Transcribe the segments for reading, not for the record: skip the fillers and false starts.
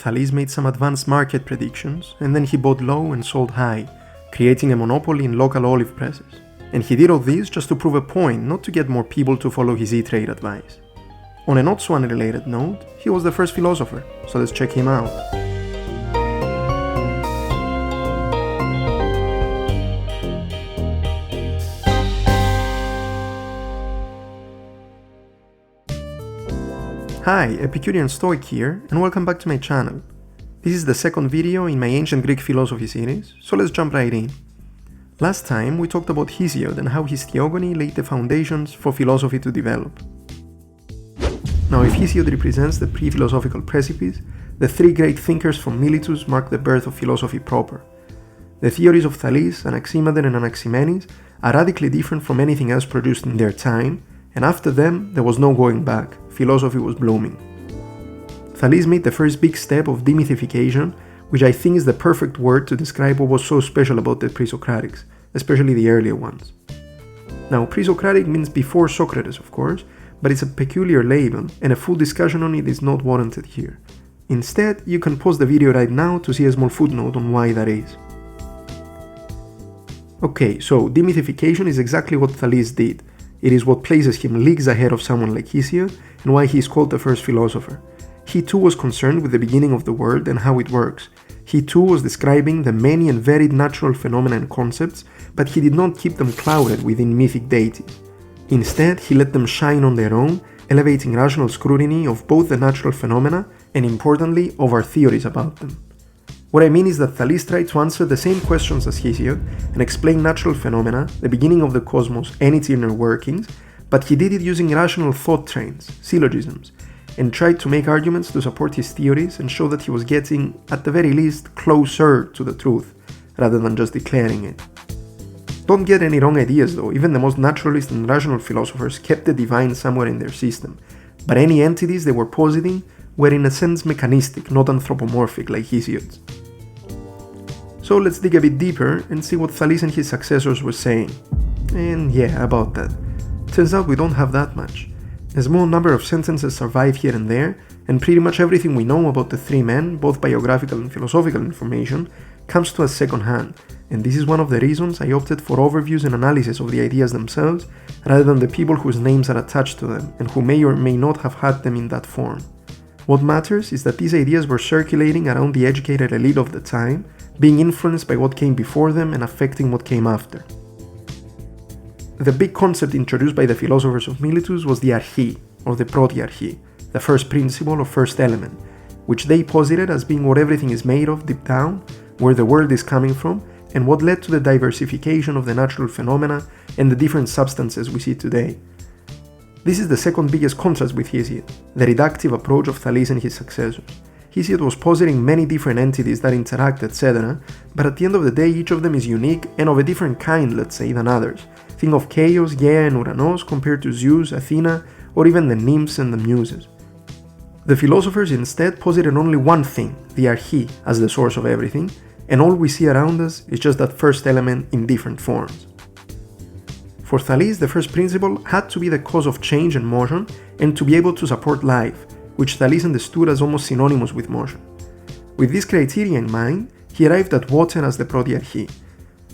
Thales made some advanced market predictions, and then he bought low and sold high, creating a monopoly in local olive presses. And he did all this just to prove a point, not to get more people to follow his e-trade advice. On a not so unrelated note, he was the first philosopher, so let's check him out. Hi, Epicurean Stoic here, and welcome back to my channel. This is the second video in my Ancient Greek Philosophy series, so let's jump right in. Last time we talked about Hesiod and how his theogony laid the foundations for philosophy to develop. Now, if Hesiod represents the pre-philosophical precipice, the three great thinkers from Miletus mark the birth of philosophy proper. The theories of Thales, Anaximander and Anaximenes are radically different from anything else produced in their time, and after them there was no going back, philosophy was blooming. Thales made the first big step of demythification, which I think is the perfect word to describe what was so special about the pre-Socratics, especially the earlier ones. Now, pre-Socratic means before Socrates, of course, but it's a peculiar label, and a full discussion on it is not warranted here. Instead, you can pause the video right now to see a small footnote on why that is. Okay, so demythification is exactly what Thales did. It is what places him leagues ahead of someone like Hesiod, and why he is called the first philosopher. He too was concerned with the beginning of the world and how it works. He too was describing the many and varied natural phenomena and concepts, but he did not keep them clouded within mythic deities. Instead, he let them shine on their own, elevating rational scrutiny of both the natural phenomena and, importantly, of our theories about them. What I mean is that Thales tried to answer the same questions as Hesiod and explain natural phenomena, the beginning of the cosmos and its inner workings, but he did it using rational thought trains, syllogisms, and tried to make arguments to support his theories and show that he was getting, at the very least, closer to the truth, rather than just declaring it. Don't get any wrong ideas though, even the most naturalist and rational philosophers kept the divine somewhere in their system, but any entities they were positing were in a sense mechanistic, not anthropomorphic like Hesiod's. So let's dig a bit deeper and see what Thales and his successors were saying. And yeah, about that. Turns out we don't have that much. A small number of sentences survive here and there, and pretty much everything we know about the three men, both biographical and philosophical information, comes to us secondhand, and this is one of the reasons I opted for overviews and analysis of the ideas themselves, rather than the people whose names are attached to them, and who may or may not have had them in that form. What matters is that these ideas were circulating around the educated elite of the time, being influenced by what came before them and affecting what came after. The big concept introduced by the philosophers of Miletus was the archē, or the protiarchē, the first principle or first element, which they posited as being what everything is made of deep down, where the world is coming from, and what led to the diversification of the natural phenomena and the different substances we see today. This is the second biggest contrast with Hesiod, the reductive approach of Thales and his successors. Hesiod was positing many different entities that interact, etc., but at the end of the day each of them is unique and of a different kind, let's say, than others. Think of Chaos, Gaia and Uranos compared to Zeus, Athena, or even the nymphs and the muses. The philosophers instead posited only one thing, the archē, as the source of everything, and all we see around us is just that first element in different forms. For Thales, the first principle had to be the cause of change and motion, and to be able to support life, which Thales understood as almost synonymous with motion. With this criteria in mind, he arrived at water as the protiarchē.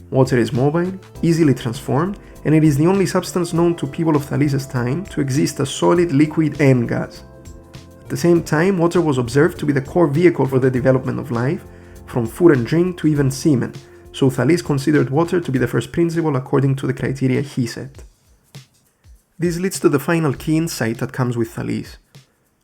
Water is mobile, easily transformed, and it is the only substance known to people of Thales' time to exist as solid, liquid, and gas. At the same time, water was observed to be the core vehicle for the development of life, from food and drink to even semen, so Thales considered water to be the first principle according to the criteria he set. This leads to the final key insight that comes with Thales.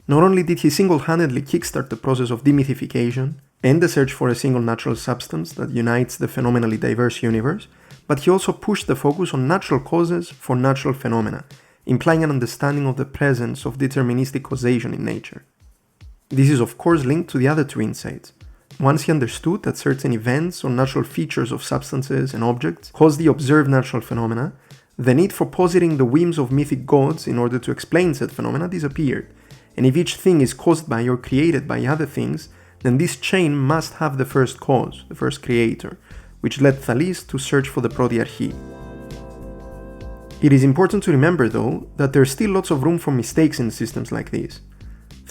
Not only did he single-handedly kickstart the process of demythification and the search for a single natural substance that unites the phenomenally diverse universe, but he also pushed the focus on natural causes for natural phenomena, implying an understanding of the presence of deterministic causation in nature. This is of course linked to the other two insights. Once he understood that certain events or natural features of substances and objects cause the observed natural phenomena, the need for positing the whims of mythic gods in order to explain said phenomena disappeared, and if each thing is caused by or created by other things, then this chain must have the first cause, the first creator, which led Thales to search for the protiarchē. It is important to remember though that there is still lots of room for mistakes in systems like this.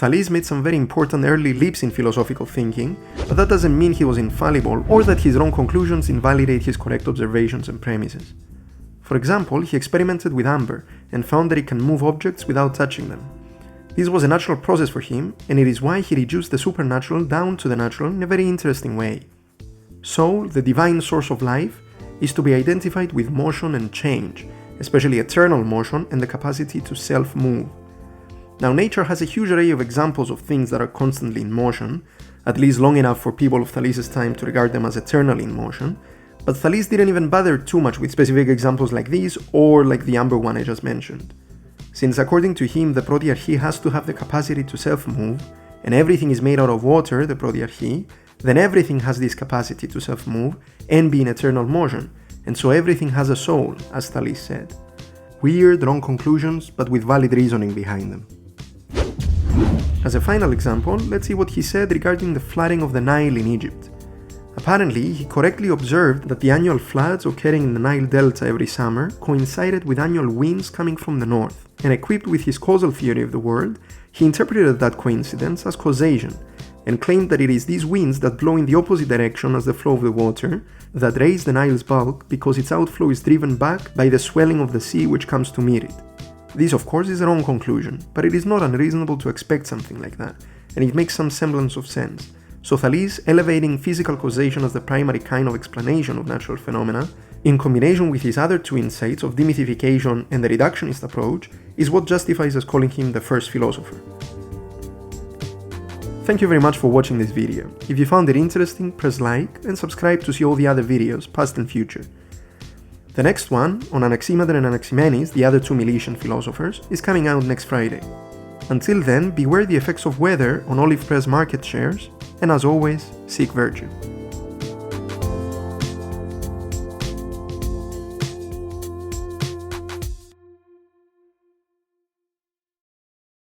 Thales made some very important early leaps in philosophical thinking, but that doesn't mean he was infallible or that his wrong conclusions invalidate his correct observations and premises. For example, he experimented with amber and found that it can move objects without touching them. This was a natural process for him, and it is why he reduced the supernatural down to the natural in a very interesting way. Soul, the divine source of life, is to be identified with motion and change, especially eternal motion and the capacity to self-move. Now, nature has a huge array of examples of things that are constantly in motion, at least long enough for people of Thales' time to regard them as eternally in motion, but Thales didn't even bother too much with specific examples like these or like the amber one I just mentioned. Since according to him, the protiarchy has to have the capacity to self-move, and everything is made out of water, the protiarchy, then everything has this capacity to self-move and be in eternal motion, and so everything has a soul, as Thales said. Weird, wrong conclusions, but with valid reasoning behind them. As a final example, let's see what he said regarding the flooding of the Nile in Egypt. Apparently, he correctly observed that the annual floods occurring in the Nile Delta every summer coincided with annual winds coming from the north, and equipped with his causal theory of the world, he interpreted that coincidence as causation, and claimed that it is these winds that blow in the opposite direction as the flow of the water that raise the Nile's bulk because its outflow is driven back by the swelling of the sea which comes to meet it. This, of course, is a wrong conclusion, but it is not unreasonable to expect something like that, and it makes some semblance of sense. So Thales, elevating physical causation as the primary kind of explanation of natural phenomena, in combination with his other two insights of demythification and the reductionist approach, is what justifies us calling him the first philosopher. Thank you very much for watching this video. If you found it interesting, press like and subscribe to see all the other videos, past and future. The next one, on Anaximander and Anaximenes, the other two Milesian philosophers, is coming out next Friday. Until then, beware the effects of weather on olive press market shares, and as always, seek virtue.